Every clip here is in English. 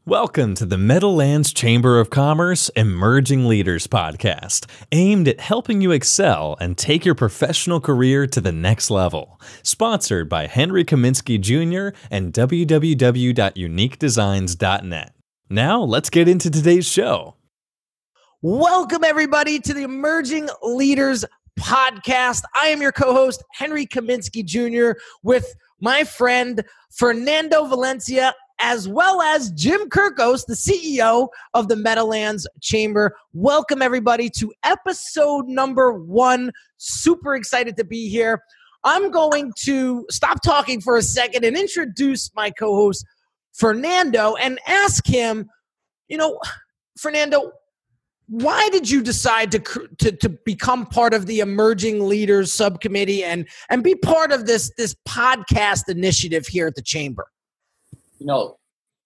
Welcome to the Meadowlands Chamber of Commerce Emerging Leaders Podcast, aimed at helping you excel and take your professional career to the next level. Sponsored by Henry Kaminski Jr. and www.uniquedesigns.net. Now, let's get into today's show. Welcome, everybody, to the Emerging Leaders Podcast. I am your co-host, Henry Kaminski Jr., with my friend, Fernando Valencia, as well as Jim Kirkos, the CEO of the Meadowlands Chamber. Welcome, everybody, to episode number 1. Super excited to be here. I'm going to stop talking for a second and introduce my co-host, Fernando, and ask him, Fernando, why did you decide to become part of the Emerging Leaders Subcommittee and be part of this podcast initiative here at the Chamber? A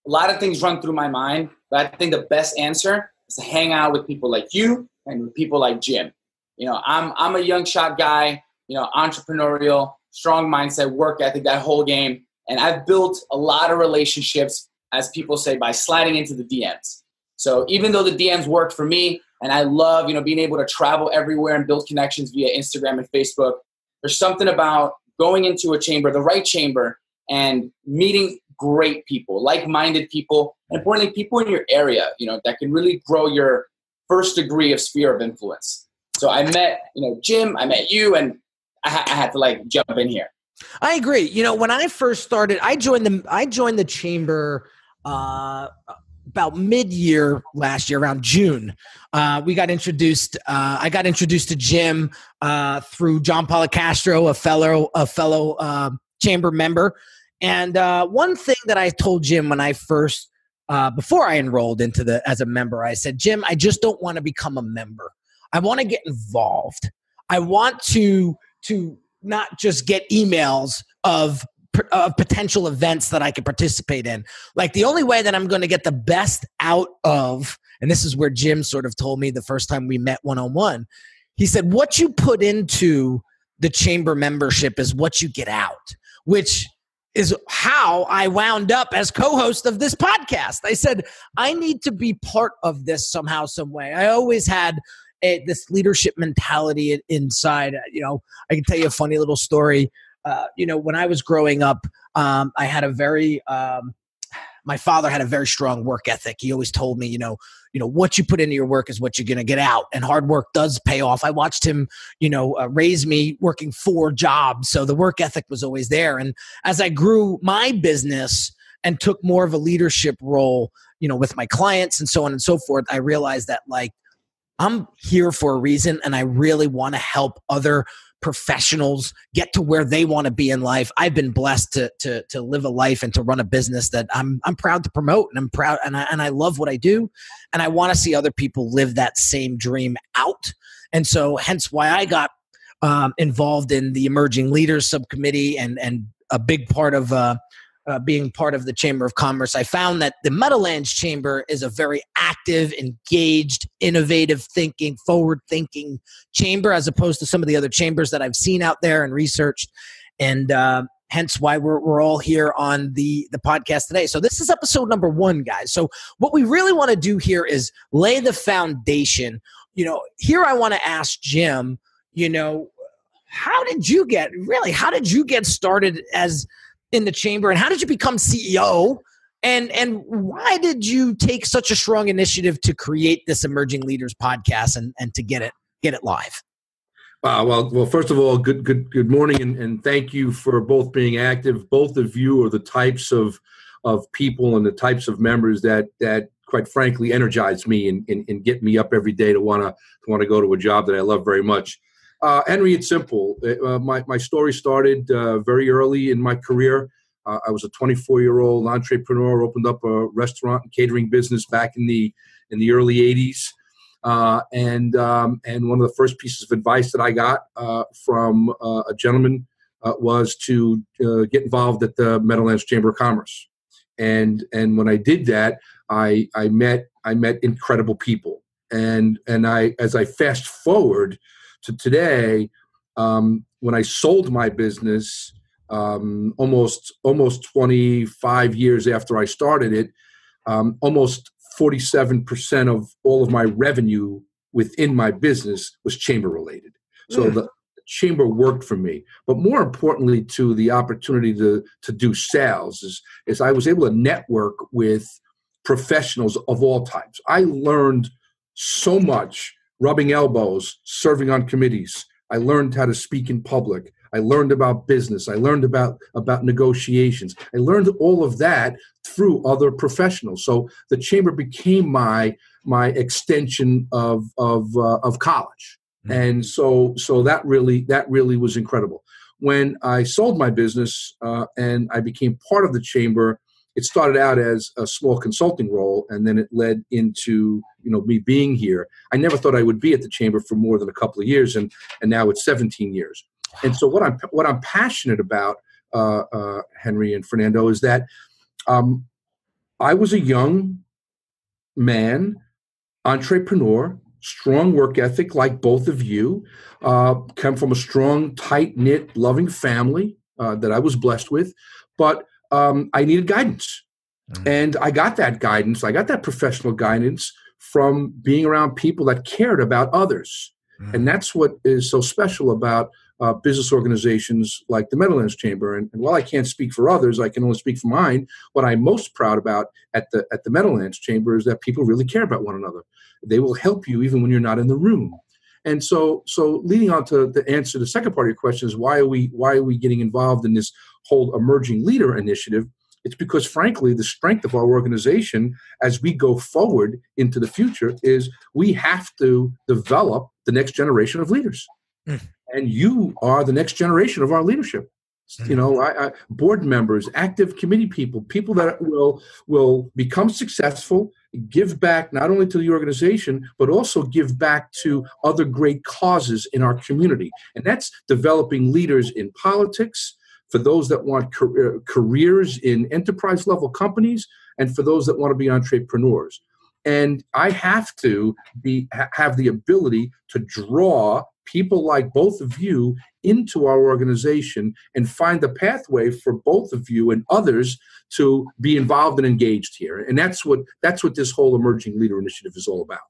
lot of things run through my mind, but I think the best answer is to hang out with people like you and with people like Jim. I'm a young shot guy, entrepreneurial, strong mindset, work ethic, that whole game. And I've built a lot of relationships, as people say, by sliding into the DMs. So even though the DMs worked for me, and I love, being able to travel everywhere and build connections via Instagram and Facebook, there's something about going into a chamber, the right chamber, and meeting great people, like-minded people, and importantly, people in your area, that can really grow your first degree of sphere of influence. So I met, Jim, I met you, and I had to jump in here. I agree. When I first started, I joined the chamber about mid-year last year, around June. I got introduced to Jim through John Policastro, a fellow chamber member. And one thing that I told Jim when I first, before I enrolled as a member, I said, Jim, I just don't want to become a member. I want to get involved. I want to not just get emails of potential events that I could participate in. The only way that I'm going to get the best out of, and this is where Jim sort of told me the first time we met one-on-one, he said, what you put into the chamber membership is what you get out, which is how I wound up as co-host of this podcast. I said, I need to be part of this somehow, some way. I always had this leadership mentality inside. I can tell you a funny little story. When I was growing up, I had my father had a very strong work ethic. He always told me, what you put into your work is what you're going to get out. And hard work does pay off. I watched him, raise me working 4 jobs. So the work ethic was always there. And as I grew my business and took more of a leadership role, with my clients and so on and so forth, I realized that I'm here for a reason, and I really want to help other professionals get to where they want to be in life. I've been blessed to live a life and to run a business that I'm proud to promote, and I'm proud, and I love what I do, and I want to see other people live that same dream out. And so hence why I got involved in the Emerging Leaders Subcommittee and a big part of being part of the Chamber of Commerce. I found that the Meadowlands Chamber is a very active, engaged, innovative thinking, forward-thinking chamber, as opposed to some of the other chambers that I've seen out there and researched. And hence why we're all here on the podcast today. So this is episode number 1, guys. So what we really want to do here is lay the foundation. Here I want to ask Jim, how did you get started as in the chamber, and how did you become CEO, and why did you take such a strong initiative to create this Emerging Leaders podcast and to get it live? Well, first of all, good morning, and thank you for both being active. Both of you are the types of people and the types of members that quite frankly energize me and get me up every day to want to go to a job that I love very much. Henry, it's simple. My story started very early in my career. I was a 24-year-old entrepreneur, opened up a restaurant and catering business back in the early 80s. And one of the first pieces of advice that I got from a gentleman was to get involved at the Meadowlands Chamber of Commerce. And when I did that, I met incredible people. And as I fast forward to today, when I sold my business almost 25 years after I started it, almost 47% of all of my revenue within my business was chamber related. So the chamber worked for me. But more importantly, to the opportunity to do sales is I was able to network with professionals of all types. I learned so much rubbing elbows, serving on committees. I learned how to speak in public. I learned about business. I learned about negotiations. I learned all of that through other professionals. So the chamber became my extension of college, and so that really was incredible. When I sold my business and I became part of the chamber, it started out as a small consulting role, and then it led into me being here. I never thought I would be at the chamber for more than a couple of years, and now it's 17 years. And so what I'm passionate about, Henry and Fernando, is that I was a young man, entrepreneur, strong work ethic like both of you, come from a strong, tight-knit, loving family that I was blessed with, but I needed guidance. And I got that guidance. I got that professional guidance from being around people that cared about others. And that's what is so special about business organizations like the Meadowlands Chamber. And while I can't speak for others, I can only speak for mine. What I'm most proud about at the Meadowlands Chamber is that people really care about one another. They will help you even when you're not in the room. And so leading on to the answer, the second part of your question is why are we getting involved in this whole emerging leader initiative? It's because, frankly, the strength of our organization as we go forward into the future is we have to develop the next generation of leaders. And you are the next generation of our leadership. Board members, active committee people that will become successful, give back not only to the organization, but also give back to other great causes in our community. And that's developing leaders in politics, for those that want careers in enterprise level companies, and for those that want to be entrepreneurs. And I have to have the ability to draw people like both of you into our organization and find the pathway for both of you and others to be involved and engaged here. And that's what this whole emerging leader initiative is all about.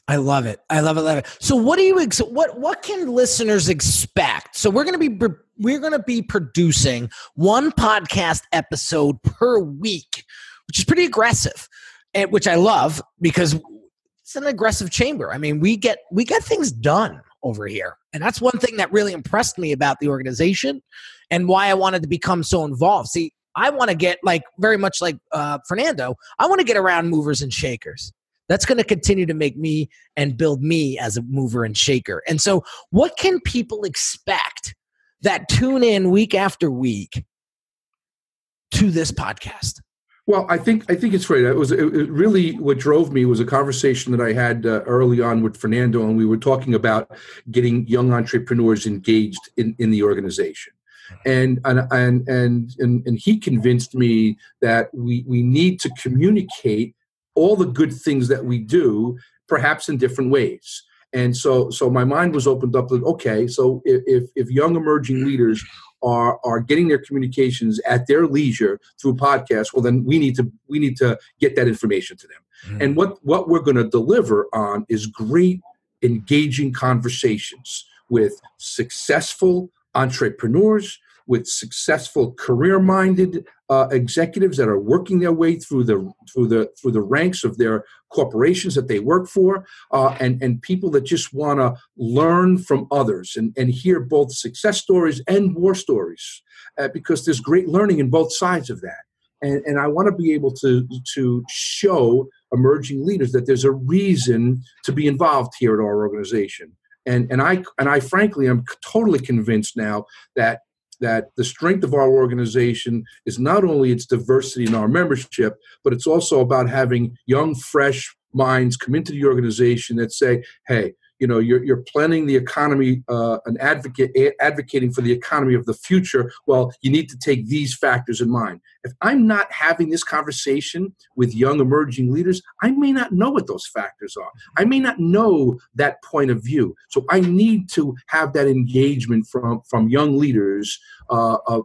I love it. I love it. So what can listeners expect? So we're going to be producing one podcast episode per week, which is pretty aggressive, and which I love because it's an aggressive chamber. I mean, we get things done over here. And that's one thing that really impressed me about the organization and why I wanted to become so involved. See, I want to get very much like Fernando, I want to get around movers and shakers. That's going to continue to make me and build me as a mover and shaker. And so what can people expect that tune in week after week to this podcast? Well, I think it's right. It really what drove me was a conversation that I had early on with Fernando, and we were talking about getting young entrepreneurs engaged in the organization. And he convinced me that we need to communicate all the good things that we do, perhaps in different ways. And so my mind was opened up that, okay, so if young emerging leaders are getting their communications at their leisure through podcasts, well, then we need to get that information to them. And what we're going to deliver on is great, engaging conversations with successful entrepreneurs, with successful career-minded executives that are working their way through the ranks of their corporations that they work for, and people that just want to learn from others and hear both success stories and war stories, because there's great learning in both sides of that. And I want to be able to show emerging leaders that there's a reason to be involved here at our organization. And I frankly am totally convinced now that the strength of our organization is not only its diversity in our membership, but it's also about having young, fresh minds come into the organization that say, hey, you're planning the economy and advocating for the economy of the future. Well, you need to take these factors in mind. If I'm not having this conversation with young emerging leaders, I may not know what those factors are. I may not know that point of view. So I need to have that engagement from young leaders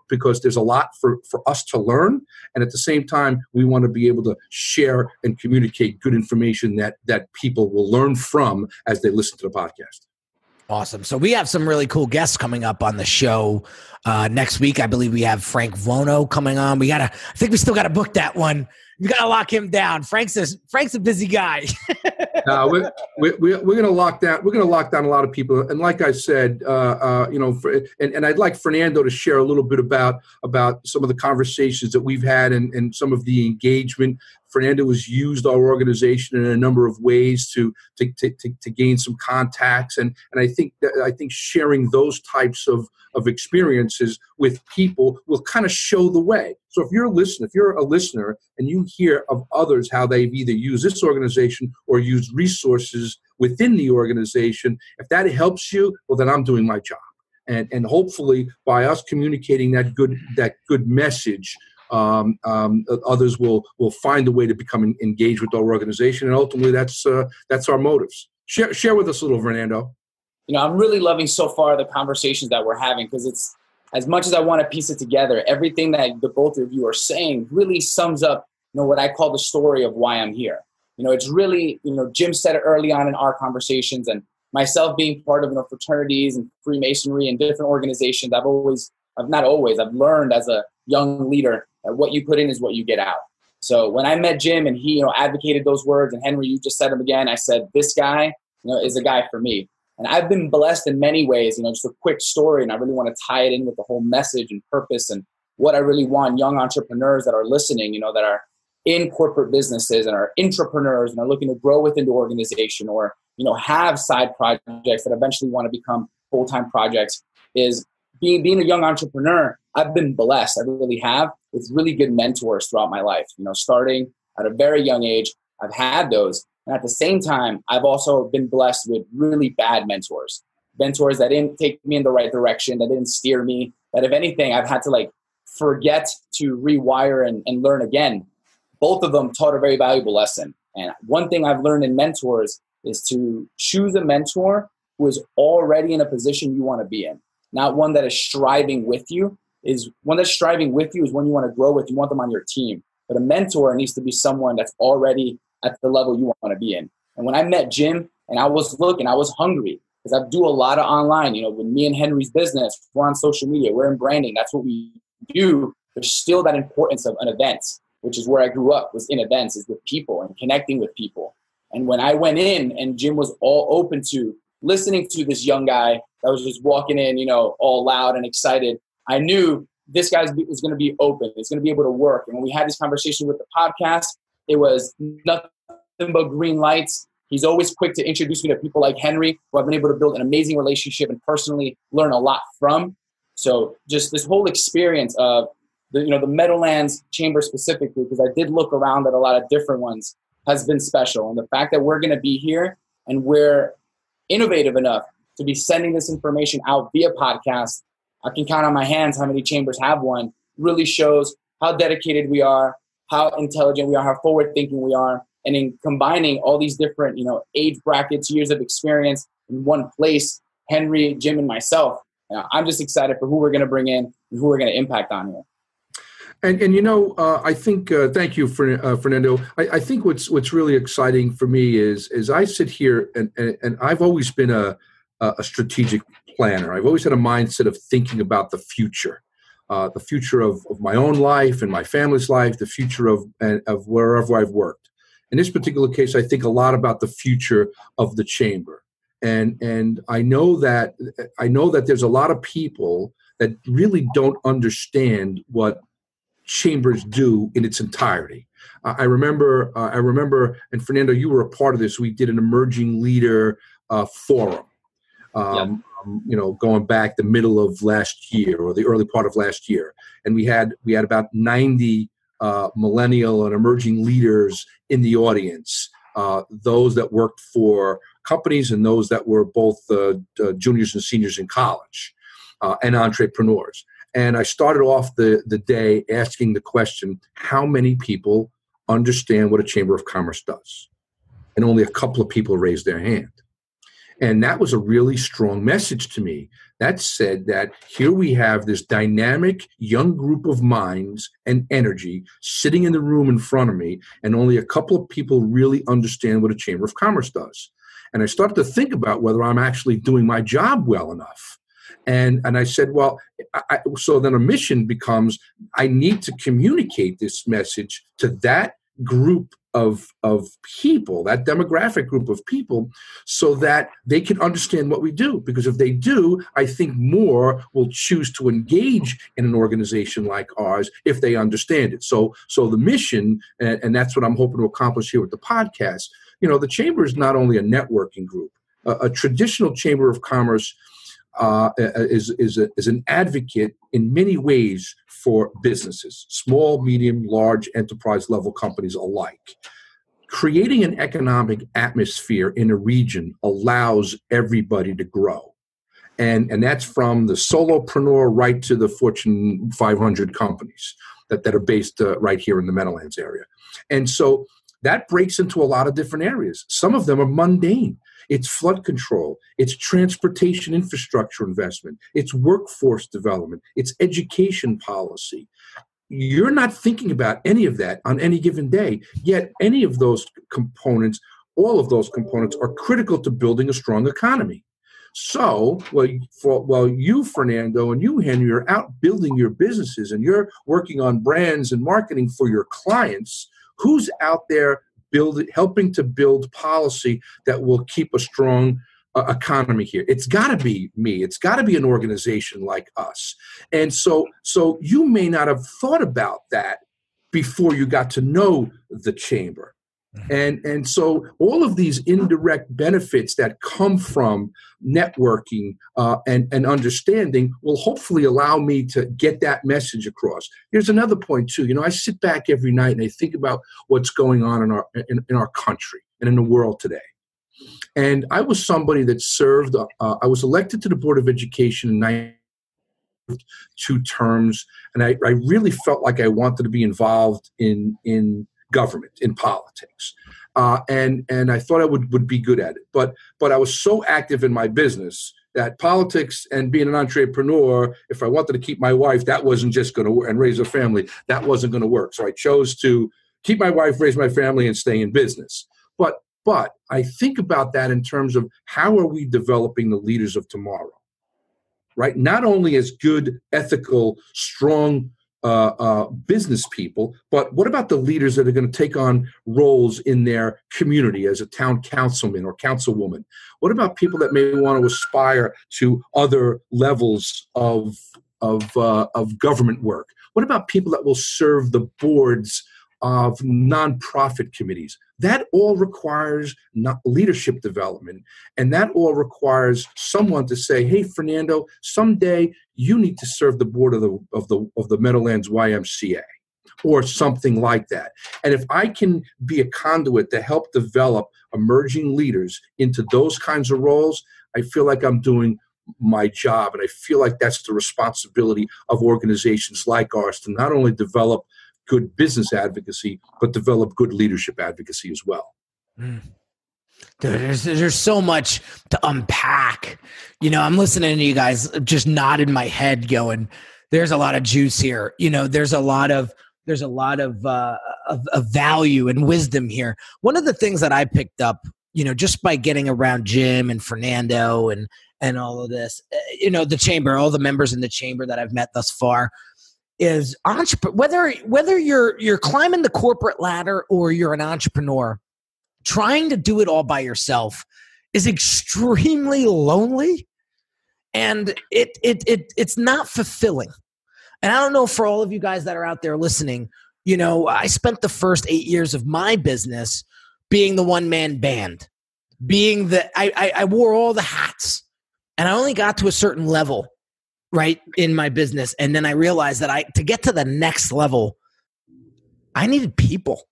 because there's a lot for us to learn. And at the same time, we want to be able to share and communicate good information that people will learn from as they listen to the podcast. Awesome. So we have some really cool guests coming up on the show next week. I believe we have Frank Vono coming on. I think we still got to book that one. You got to lock him down. Frank's a busy guy. We're going to lock down. We're going to lock down a lot of people. And like I said, and I'd like Fernando to share a little bit about some of the conversations that we've had and some of the engagement. Fernando has used our organization in a number of ways to gain some contacts, and I think sharing those types of experiences with people will kind of show the way. So if you're a listener and you hear of others how they've either used this organization or used resources within the organization, if that helps you, well, then I'm doing my job. And hopefully by us communicating that good message, others will find a way to become engaged with our organization, and ultimately that's our motives. Share with us a little, Fernando. I'm really loving so far the conversations that we're having, because it's, as much as I want to piece it together, everything that the both of you are saying really sums up, what I call the story of why I'm here. It's really, Jim said it early on in our conversations, and myself being part of fraternities and Freemasonry and different organizations, I've learned as a young leader that what you put in is what you get out. So when I met Jim and he, advocated those words, and Henry, you just said them again, I said, this guy, is a guy for me. And I've been blessed in many ways, just a quick story, and I really want to tie it in with the whole message and purpose and what I really want young entrepreneurs that are listening, that are in corporate businesses and are intrapreneurs and are looking to grow within the organization, or, have side projects that eventually want to become full-time projects, is being a young entrepreneur. I've been blessed. I really have, with really good mentors throughout my life, starting at a very young age. I've had those. And at the same time, I've also been blessed with really bad mentors that didn't take me in the right direction, that didn't steer me, that if anything, I've had to forget to rewire and learn again. Both of them taught a very valuable lesson. And one thing I've learned in mentors is to choose a mentor who is already in a position you want to be in, not one that is striving with you. One that's striving with you is one you want to grow with. You want them on your team. But a mentor needs to be someone that's already at the level you want to be in. And when I met Jim and I was hungry, because I do a lot of online, with me and Henry's business, we're on social media, we're in branding, that's what we do. There's still that importance of an event, which is where I grew up, was in events, is with people and connecting with people. And when I went in and Jim was all open to listening to this young guy that was just walking in, all loud and excited, I knew this guy is going to be open. It's going to be able to work. And when we had this conversation with the podcast, it was nothing but green lights. He's always quick to introduce me to people like Henry, who I've been able to build an amazing relationship and personally learn a lot from. So just this whole experience of the Meadowlands Chamber specifically, because I did look around at a lot of different ones, has been special. And the fact that we're going to be here and we're innovative enough to be sending this information out via podcast, I can count on my hands how many chambers have one, really shows how dedicated we are, how intelligent we are, how forward-thinking we are. And in combining all these different, age brackets, years of experience in one place, Henry, Jim, and myself, I'm just excited for who we're going to bring in and who we're going to impact on here. And I think, thank you, Fernando. I think what's really exciting for me is I sit here and I've always been a strategic planner. I've always had a mindset of thinking about the future of my own life and my family's life, the future of wherever I've worked. In this particular case, I think a lot about the future of the chamber, and I know that there's a lot of people that really don't understand what chambers do in its entirety. I remember, and Fernando, you were a part of this. We did an emerging leader forum. Going back the middle of last year or the early part of last year, and we had about 90 millennial and emerging leaders in the audience. Those that worked for companies and those that were both juniors and seniors in college and entrepreneurs. And I started off the day asking the question, how many people understand what a Chamber of Commerce does? And only a couple of people raised their hand. And that was a really strong message to me. That said that here we have this dynamic young group of minds and energy sitting in the room in front of me, and only a couple of people really understand what a Chamber of Commerce does. And I started to think about whether I'm actually doing my job well enough. And I said, well, so then a mission becomes, I need to communicate this message to that group of people, that demographic group of people, so that they can understand what we do. Because if they do, I think more will choose to engage in an organization like ours if they understand it. So the mission, and that's what I'm hoping to accomplish here with the podcast, the Chamber is not only a networking group. A traditional Chamber of Commerce is an advocate in many ways for businesses, small, medium, large enterprise level companies alike. Creating an economic atmosphere in a region allows everybody to grow. And that's from the solopreneur right to the Fortune 500 companies that are based right here in the Meadowlands area. And so that breaks into a lot of different areas. Some of them are mundane. It's flood control. It's transportation infrastructure investment. It's workforce development. It's education policy. You're not thinking about any of that on any given day, yet any of those components, all of those components are critical to building a strong economy. So while you, Fernando, and you, Henry, are out building your businesses and you're working on brands and marketing for your clients, who's out there helping to build policy that will keep a strong economy here? It's got to be me. It's got to be an organization like us. And so you may not have thought about that before you got to know the Chamber. And so all of these indirect benefits that come from networking and understanding will hopefully allow me to get that message across. Here's another point too. I sit back every night and I think about what's going on in our country and in the world today. And I was somebody that served. I was elected to the Board of Education in 2 terms, and I really felt like I wanted to be involved in government, in politics. And I thought I would be good at it. But I was so active in my business that politics and being an entrepreneur, if I wanted to keep my wife, that wasn't just going to work, and raise a family, that wasn't going to work. So I chose to keep my wife, raise my family, and stay in business. But I think about that in terms of how are we developing the leaders of tomorrow, right? Not only as good, ethical, strong business people, but what about the leaders that are going to take on roles in their community as a town councilman or councilwoman? What about people that may want to aspire to other levels of government work? What about people that will serve the boards of nonprofit committees? That all requires leadership development, and that all requires someone to say, "Hey, Fernando, someday you need to serve the board of the Meadowlands YMCA," or something like that. And if I can be a conduit to help develop emerging leaders into those kinds of roles, I feel like I'm doing my job, and I feel like that's the responsibility of organizations like ours to not only develop good business advocacy, but develop good leadership advocacy as well. Dude, there's so much to unpack. I'm listening to you guys, just nodding my head going, there's a lot of juice here. There's a lot of value and wisdom here. One of the things that I picked up, just by getting around Jim and Fernando and all of this, the Chamber, all the members in the Chamber that I've met thus far, is whether you're climbing the corporate ladder or you're an entrepreneur, trying to do it all by yourself is extremely lonely, and it's not fulfilling. And I don't know, for all of you guys that are out there listening, I spent the first 8 years of my business being the one-man band, I wore all the hats, and I only got to a certain level right in my business. And then I realized that to get to the next level, I needed people.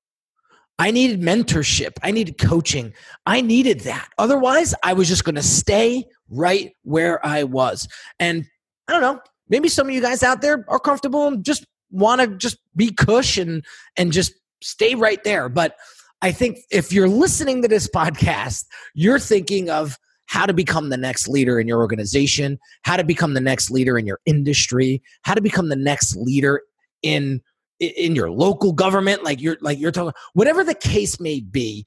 I needed mentorship. I needed coaching. I needed that. Otherwise, I was just going to stay right where I was. And I don't know, maybe some of you guys out there are comfortable and just want to just be cush and just stay right there. But I think if you're listening to this podcast, you're thinking of how to become the next leader in your organization, how to become the next leader in your industry, how to become the next leader in your local government, like you're talking, whatever the case may be,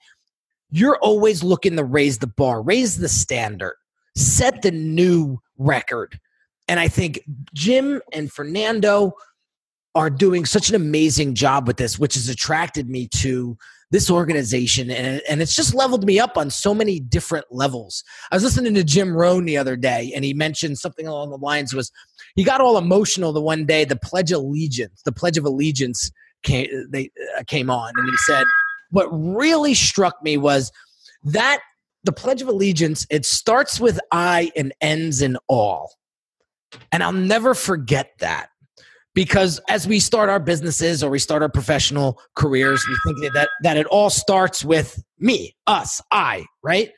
you're always looking to raise the bar, raise the standard, set the new record. And I think Jim and Fernando are doing such an amazing job with this, which has attracted me to this organization. And it's just leveled me up on so many different levels. I was listening to Jim Rohn the other day, and he mentioned something along the lines was he got all emotional the one day, the Pledge of Allegiance came on. And he said, what really struck me was that the Pledge of Allegiance, it starts with I and ends in all. And I'll never forget that. Because as we start our businesses or we start our professional careers, we think that it all starts with me, us, I, right?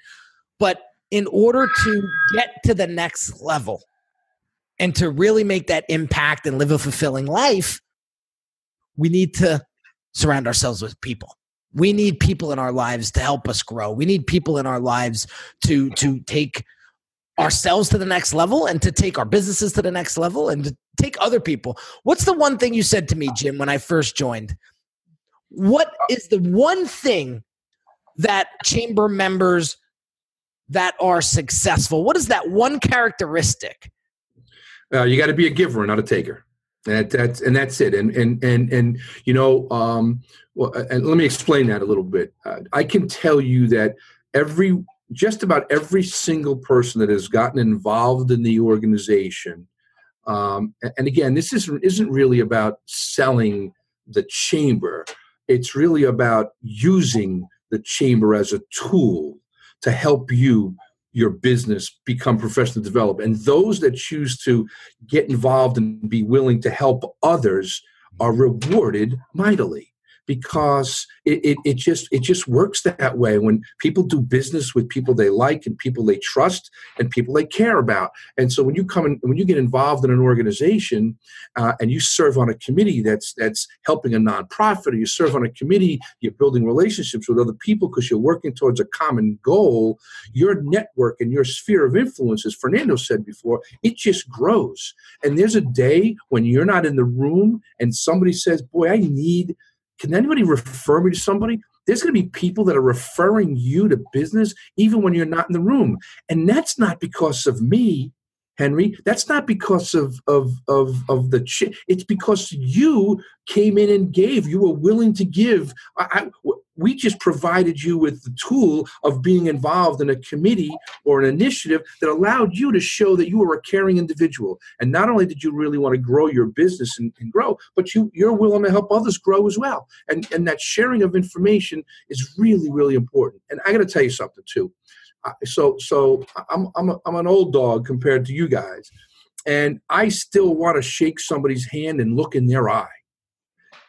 But in order to get to the next level and to really make that impact and live a fulfilling life, we need to surround ourselves with people. We need people in our lives to help us grow. We need people in our lives to take ourselves to the next level and to take our businesses to the next level and to take other people. What's the one thing you said to me, Jim, when I first joined? What is the one thing that chamber members that are successful, what is that one characteristic? You got to be a giver, not a taker. That's it. And you know, well, and let me explain that a little bit. I can tell you that just about every single person that has gotten involved in the organization, and again, this isn't really about selling the chamber. It's really about using the chamber as a tool to help your business become professionally developed. And those that choose to get involved and be willing to help others are rewarded mightily. Because it just works that way when people do business with people they like and people they trust and people they care about. And so when you get involved in an organization and you serve on a committee that's helping a nonprofit, or you serve on a committee, you're building relationships with other people because you're working towards a common goal, your network and your sphere of influence, as Fernando said before, it just grows. And there's a day when you're not in the room and somebody says, boy, can anybody refer me to somebody? There's going to be people that are referring you to business even when you're not in the room. And that's not because of me, Henry. That's not because of it's because you came in and gave. You were willing to give. We just provided you with the tool of being involved in a committee or an initiative that allowed you to show that you were a caring individual. And not only did you really want to grow your business and grow, but you're willing to help others grow as well. And that sharing of information is really, really important. And I got to tell you something too. So I'm an old dog compared to you guys, and I still want to shake somebody's hand and look in their eye.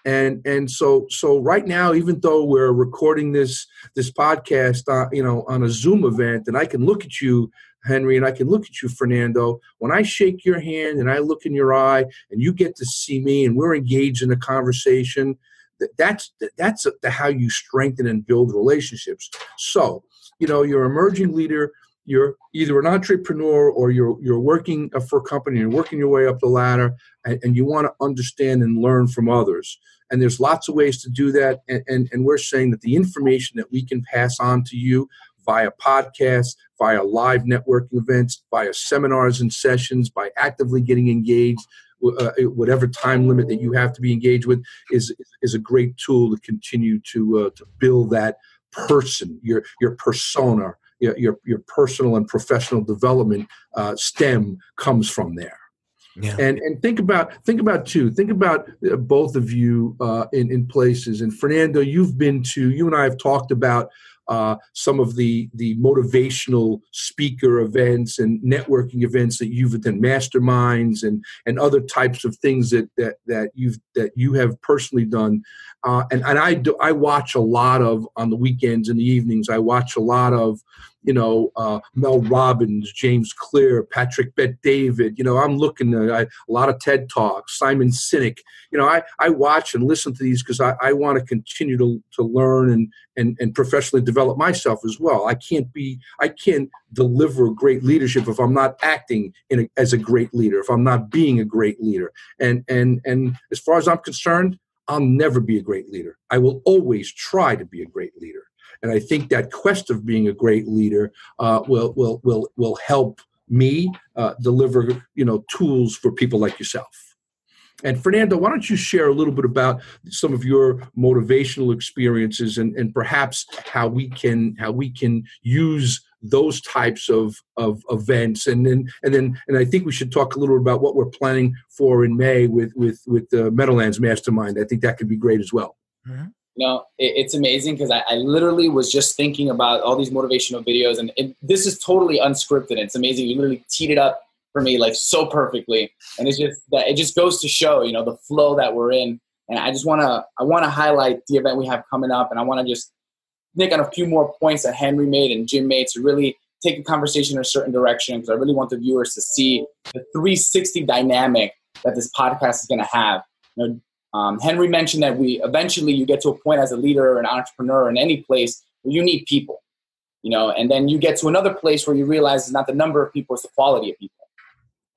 And so right now, even though we're recording this podcast, on a Zoom event, and I can look at you, Henry, and I can look at you, Fernando, when I shake your hand and I look in your eye and you get to see me and we're engaged in a conversation, that's how you strengthen and build relationships. So, you're an emerging leader, you're either an entrepreneur or you're working for a company and working your way up the ladder, and you want to understand and learn from others. And there's lots of ways to do that. And we're saying that the information that we can pass on to you via podcasts, via live networking events, via seminars and sessions, by actively getting engaged, whatever time limit that you have to be engaged with is a great tool to continue to build that person, your persona, your personal and professional development stem comes from there. Yeah. And think about both of you in places. And Fernando, you and I have talked about some of the motivational speaker events and networking events that you've done, masterminds and other types of things that that you have personally done. And I watch a lot of, on the weekends and the evenings, I watch a lot of, Mel Robbins, James Clear, Patrick Bet-David. I'm looking at a lot of TED Talks, Simon Sinek. I watch and listen to these because I want to continue to learn and professionally develop myself as well. I can't deliver great leadership if I'm not acting as a great leader, if I'm not being a great leader. And as far as I'm concerned, I'll never be a great leader. I will always try to be a great leader. And I think that quest of being a great leader will help me deliver tools for people like yourself. And Fernando, why don't you share a little bit about some of your motivational experiences and perhaps how we can use those types of events, and I think we should talk a little about what we're planning for in May with the Meadowlands Mastermind. I think that could be great as well. Mm-hmm. It's amazing because I literally was just thinking about all these motivational videos, and this is totally unscripted. It's amazing. You literally teed it up for me like so perfectly, and it just goes to show the flow that we're in. And I want to highlight the event we have coming up, and I want to just nick on a few more points that Henry made and Jim made to really take the conversation in a certain direction, because I really want the viewers to see the 360 dynamic that this podcast is going to have. Henry mentioned that eventually you get to a point as a leader or an entrepreneur in any place where you need people, and then you get to another place where you realize it's not the number of people, it's the quality of people.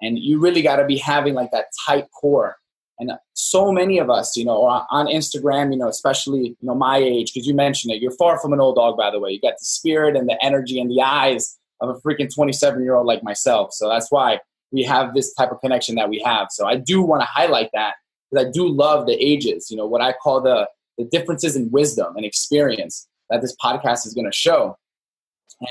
And you really got to be having like that tight core. And so many of us, on Instagram, especially, my age, because you mentioned it, you're far from an old dog, by the way. You got the spirit and the energy and the eyes of a freaking 27-year-old like myself. So that's why we have this type of connection that we have. So I do want to highlight that, because I do love the ages, what I call the differences in wisdom and experience that this podcast is going to show.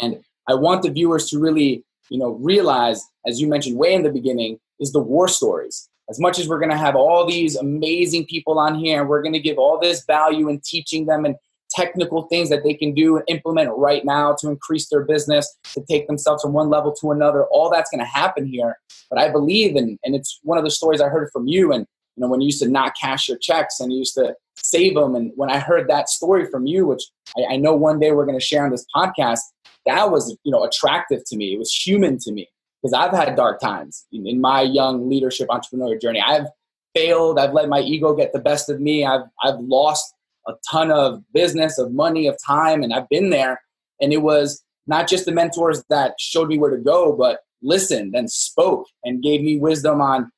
And I want the viewers to really, realize, as you mentioned way in the beginning, is the war stories. As much as we're going to have all these amazing people on here, and we're going to give all this value in teaching them and technical things that they can do and implement right now to increase their business, to take themselves from one level to another, all that's going to happen here. But I believe, and it's one of the stories I heard from you, and when you used to not cash your checks and you used to save them. And when I heard that story from you, which I know one day we're going to share on this podcast, that was, attractive to me. It was human to me, because I've had dark times in my young leadership entrepreneurial journey. I've failed. I've let my ego get the best of me. I've lost a ton of business, of money, of time, and I've been there. And it was not just the mentors that showed me where to go, but listened and spoke and gave me wisdom on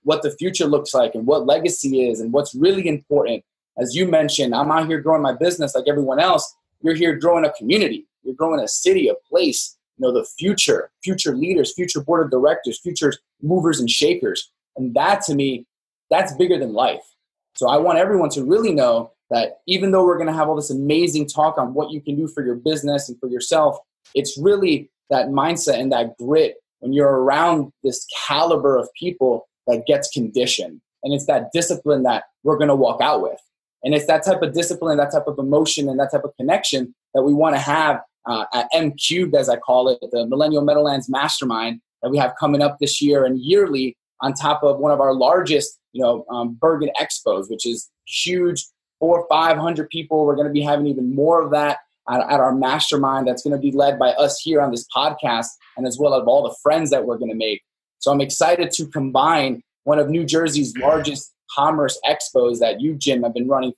what the future looks like and what legacy is and what's really important. As you mentioned, I'm out here growing my business like everyone else. You're here growing a community. You're growing a city, a place, the future leaders, future board of directors, future movers and shakers. And that, to me, that's bigger than life. So I want everyone to really know that even though we're going to have all this amazing talk on what you can do for your business and for yourself, it's really that mindset and that grit when you're around this caliber of people that gets conditioned. And it's that discipline that we're going to walk out with. And it's that type of discipline, that type of emotion, and that type of connection that we want to have at M Cubed, as I call it, the Millennial Meadowlands Mastermind that we have coming up this year and yearly, on top of one of our largest, Bergen Expos, which is huge, 400 or 500 people. We're going to be having even more of that at our mastermind that's going to be led by us here on this podcast, and as well as all the friends that we're going to make. So I'm excited to combine one of New Jersey's largest commerce expos that you, Jim, have been running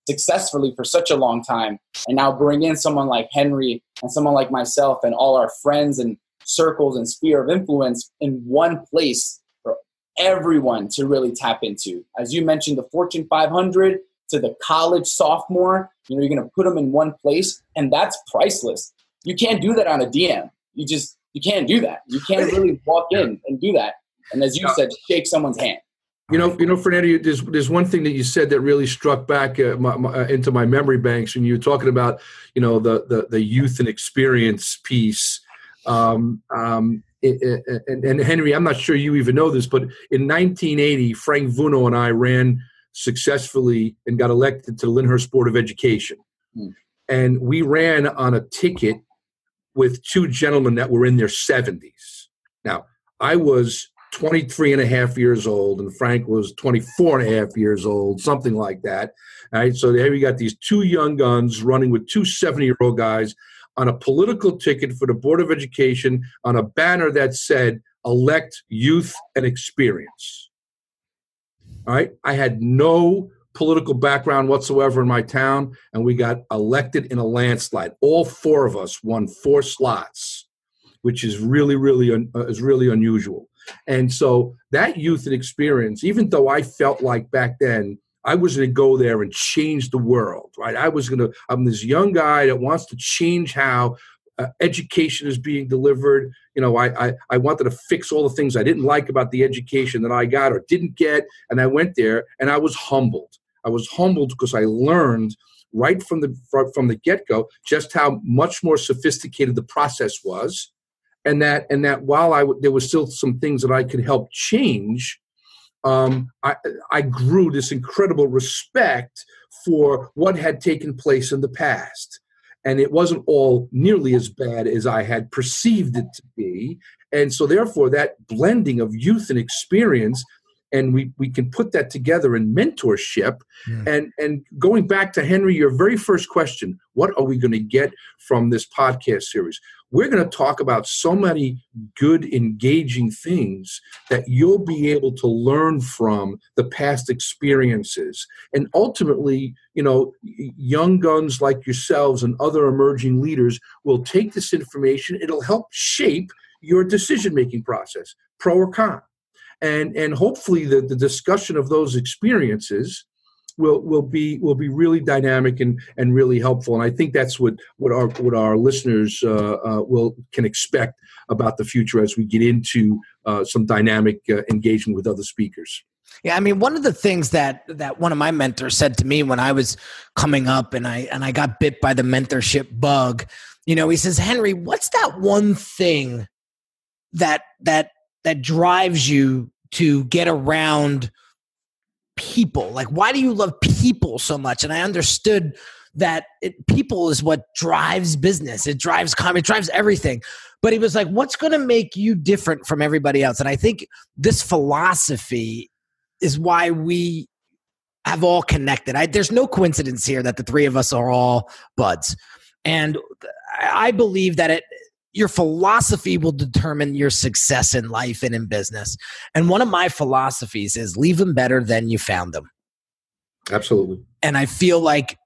successfully for such a long time, and now bring in someone like Henry and someone like myself and all our friends and circles and sphere of influence in one place for everyone to really tap into. As you mentioned, the Fortune 500 to the college sophomore, you're going to put them in one place, and that's priceless. You can't do that on a DM. You can't do that. You can't really walk in and do that. And as you said, shake someone's hand. Fernando, there's one thing that you said that really struck back into my memory banks when you were talking about, the youth and experience piece. And Henry, I'm not sure you even know this, but in 1980, Frank Vuno and I ran successfully and got elected to the Lyndhurst Board of Education. And we ran on a ticket with two gentlemen that were in their 70s. Now, I was 23 and a half years old, and Frank was 24 and a half years old, something like that. All right, so there we got these two young guns running with two 70-year-old guys on a political ticket for the Board of Education on a banner that said, elect youth and experience. All right, I had no political background whatsoever in my town, and we got elected in a landslide. All four of us won 4 slots, which is really unusual. And so that youth and experience, even though I felt like back then I was going to go there and change the world, right? I'm this young guy that wants to change how education is being delivered. You know, I wanted to fix all the things I didn't like about the education that I got or didn't get. And I went there and I was humbled. I was humbled because I learned right from the get-go just how much more sophisticated the process was. And that while there was still some things that I could help change, I grew this incredible respect for what had taken place in the past. And it wasn't all nearly as bad as I had perceived it to be. And so therefore, that blending of youth and experience, and we can put that together in mentorship. And going back to Henry, your very first question, what are we going to get from this podcast series? We're going to talk about so many good, engaging things that you'll be able to learn from the past experiences. And ultimately, you know, young guns like yourselves and other emerging leaders will take this information. It'll help shape your decision-making process, pro or con. And hopefully the discussion of those experiences will be really dynamic and really helpful. And I think that's what our listeners can expect about the future as we get into some dynamic engagement with other speakers. Yeah, I mean, one of the things that one of my mentors said to me when I was coming up and I got bit by the mentorship bug, you know, he says, Henry, what's that one thing that drives you to get around people? Like, why do you love people so much? And I understood that people is what drives business. It drives comedy, it drives everything. But he was like, what's going to make you different from everybody else? And I think this philosophy is why we have all connected. There's no coincidence here that the three of us are all buds. And I believe that your philosophy will determine your success in life and in business. And one of my philosophies is leave them better than you found them. Absolutely. And I feel like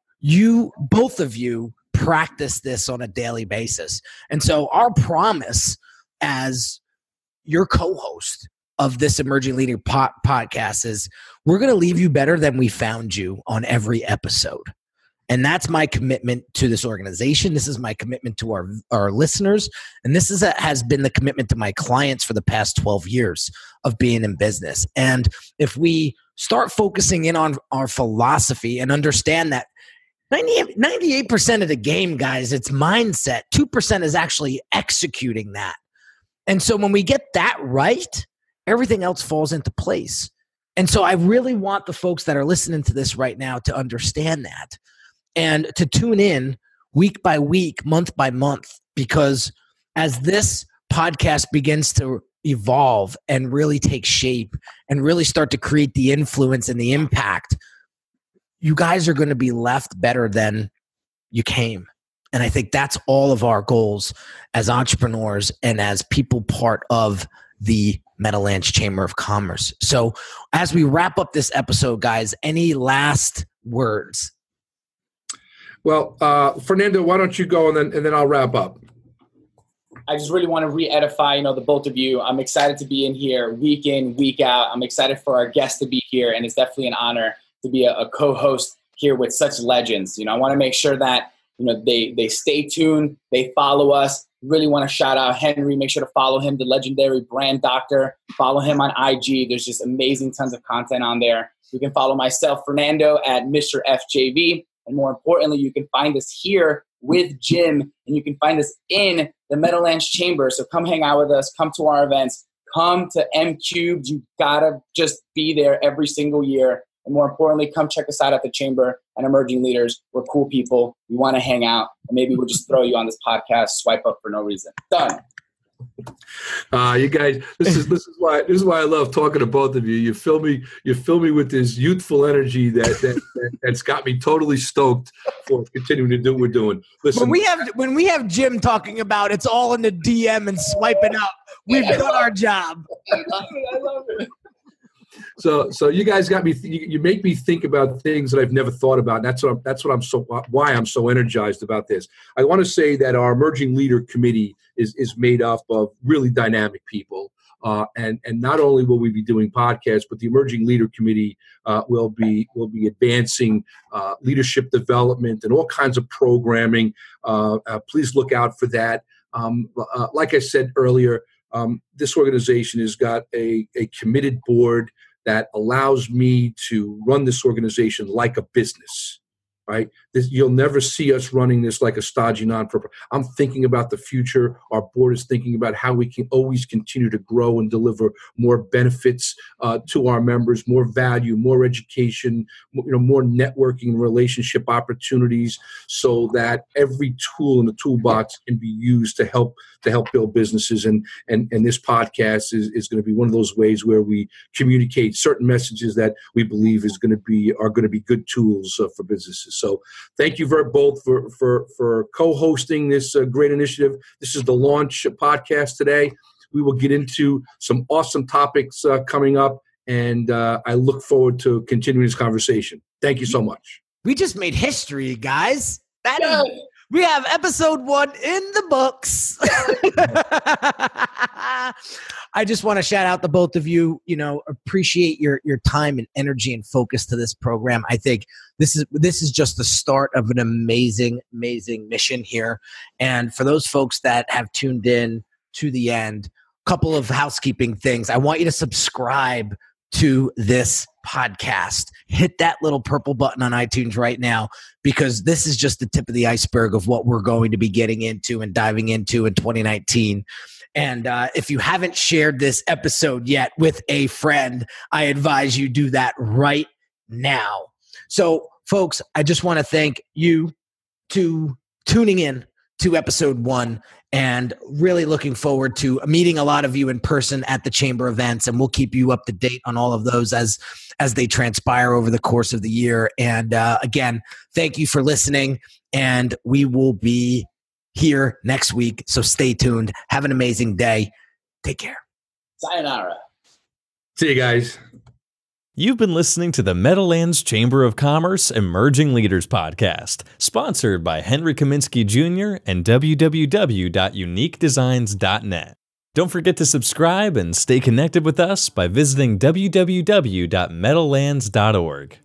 both of you practice this on a daily basis. And so our promise as your co-host of this Emerging Leader podcast is we're going to leave you better than we found you on every episode. And that's my commitment to this organization. This is my commitment to our listeners. And this has been the commitment to my clients for the past 12 years of being in business. And if we start focusing in on our philosophy and understand that 98% of the game, guys, it's mindset. 2% is actually executing that. And so when we get that right, everything else falls into place. And so I really want the folks that are listening to this right now to understand that. And to tune in week by week, month by month, because as this podcast begins to evolve and really take shape and really start to create the influence and the impact, you guys are going to be left better than you came. And I think that's all of our goals as entrepreneurs and as people part of the Meadowlands Chamber of Commerce. So as we wrap up this episode, guys, any last words? Well, Fernando, why don't you go and then I'll wrap up. I just really want to re-edify, the both of you. I'm excited to be in here week in, week out. I'm excited for our guests to be here, and it's definitely an honor to be a co-host here with such legends. I want to make sure that they stay tuned, they follow us. Really want to shout out Henry. Make sure to follow him, the legendary brand doctor. Follow him on IG. There's just amazing tons of content on there. You can follow myself, Fernando, at Mr. FJV. And more importantly, you can find us here with Jim, and you can find us in the Meadowlands Chamber. So come hang out with us. Come to our events. Come to M Cubed. You got to just be there every single year. And more importantly, come check us out at the Chamber and Emerging Leaders. We're cool people. We want to hang out. And maybe we'll just throw you on this podcast, swipe up for no reason. Done. You guys, this is why I love talking to both of you. You fill me with this youthful energy that's got me totally stoked for continuing to do what we're doing. Listen, when we have Jim talking about it's all in the DM and swiping up, we've done our job. I love it. So you guys got me. You make me think about things that I've never thought about. And why I'm so energized about this. I want to say that our emerging leader committee is made up of really dynamic people. And not only will we be doing podcasts, but the emerging leader committee will be advancing leadership development and all kinds of programming. Please look out for that. Like I said earlier, this organization has got a committed board that allows me to run this organization like a business, right? You'll never see us running this like a stodgy non-profit. I'm thinking about the future. Our board is thinking about how we can always continue to grow and deliver more benefits to our members, more value, more education, more networking and relationship opportunities, so that every tool in the toolbox can be used to help build businesses. And this podcast is going to be one of those ways where we communicate certain messages that we believe are going to be good tools for businesses. So thank you both for co-hosting this great initiative. This is the launch podcast today. We will get into some awesome topics coming up, and I look forward to continuing this conversation. Thank you so much. We just made history, guys. We have episode 1 in the books. I just want to shout out to both of you. Appreciate your time and energy and focus to this program. I think this is just the start of an amazing mission here. And for those folks that have tuned in to the end, a couple of housekeeping things. I want you to subscribe to this podcast. Hit that little purple button on iTunes right now, because this is just the tip of the iceberg of what we're going to be getting into and diving into in 2019. And if you haven't shared this episode yet with a friend, I advise you do that right now. So, folks, I just want to thank you to tuning in to episode 1, and really looking forward to meeting a lot of you in person at the chamber events. And we'll keep you up to date on all of those as they transpire over the course of the year. And again, thank you for listening, and we will be here next week. So stay tuned. Have an amazing day. Take care. Sayonara. See you guys. You've been listening to the Meadowlands Chamber of Commerce Emerging Leaders Podcast, sponsored by Henry Kaminski Jr. and www.uniquedesigns.net. Don't forget to subscribe and stay connected with us by visiting www.meadowlands.org.